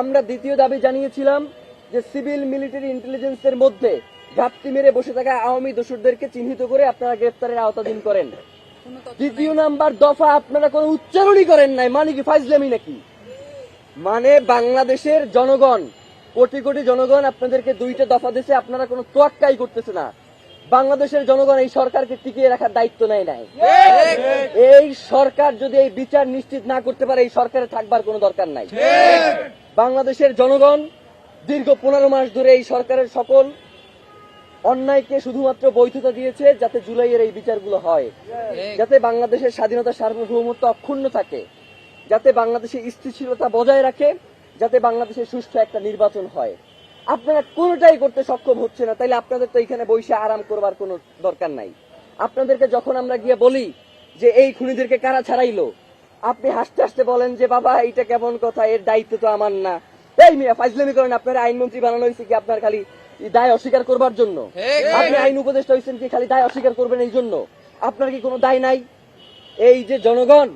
আমরা দ্বিতীয় দাবি জানিয়েছিলাম যে সিভিল মিলিটারি ইন্টেলিজেন্সের মধ্যে ঘাপটি মেরে বসে থাকা আওয়ামী দোসরদেরকে চিহ্নিত করে আপনারা গ্রেফতারের আওতাধীন করেন। দ্বিতীয় নাম্বার দফা আপনারা কোনো উচ্চারণই করেন নাই, মানে কি ফাইজলামি নাকি? মানে বাংলাদেশের জনগণ, কোটি কোটি জনগণ আপনাদেরকে দুইটা দফা দিয়েছে, আপনারা কোনো তোয়াক্কাই করতেছে না। বাংলাদেশের জনগণ এই সরকারকে টিকিয়ে রাখার দায়িত্ব নেয় নাই। এই সরকার যদি এই বিচার নিশ্চিত না করতে পারে, এই সরকারে থাকবার কোনো দরকার নাই। বাংলাদেশের জনগণ দীর্ঘ 15 মাস ধরে এই সরকারের সকল অন্যায়কে শুধুমাত্র বৈধতা দিয়েছে যাতে জুলাইয়ের এই বিচারগুলো হয়, যাতে বাংলাদেশের স্বাধীনতা সার্বভৌমত্ব অক্ষুণ্ণ থাকে, যাতে বাংলাদেশের স্থিতিশীলতা বজায় রাখে, যাতে বাংলাদেশের সুষ্ঠু একটা নির্বাচন হয়। আপনারা কোনোটাই করতে সক্ষম হচ্ছে না, তাইলে আপনাদের তো এখানে বসে আরাম করবার কোনো দরকার নাই। আপনাদেরকে যখন আমরা গিয়ে বলি যে এই খুনিদেরকে কারা ছাড়াইলো, আপনি হাসতে হাসতে বলেন যে বাবা এইটা কেমন কথা, এর দায়িত্ব তো আমার না। এই মিয়া ফাইজলামি করেন। আপনার আইনমন্ত্রী বানানো হয়েছে কি আপনার খালি দায় অস্বীকার করবার জন্য? আপনি আইন উপদেষ্টা হয়েছেন কি খালি দায় অস্বীকার করবেন এই জন্য? আপনার কি কোনো দায় নাই? এই যে জনগণ,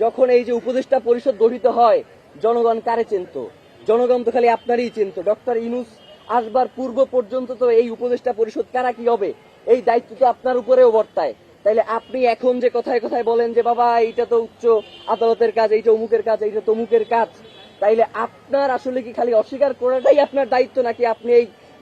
যখন এই যে উপদেষ্টা পরিষদ গঠিত হয়, জনগণ কারে চিনত? জনগণ তো খালি আপনারই চিনত। ডক্টর ইউনূস আসবার পূর্ব পর্যন্ত তো এই উপদেষ্টা পরিষদ কারা কি হবে এই দায়িত্ব তো আপনার উপরেও বর্তায়। তাইলে আপনি এখন যে কথায় কথায় বলেন যে বাবা এইটা তো উচ্চ আদালতের কাজ, এইটা অমুকের কাজ, এইটা তমুকের কাজ, তাইলে আপনার আসলে কি খালি অস্বীকার করাটাই আপনার দায়িত্ব, নাকি আপনি এই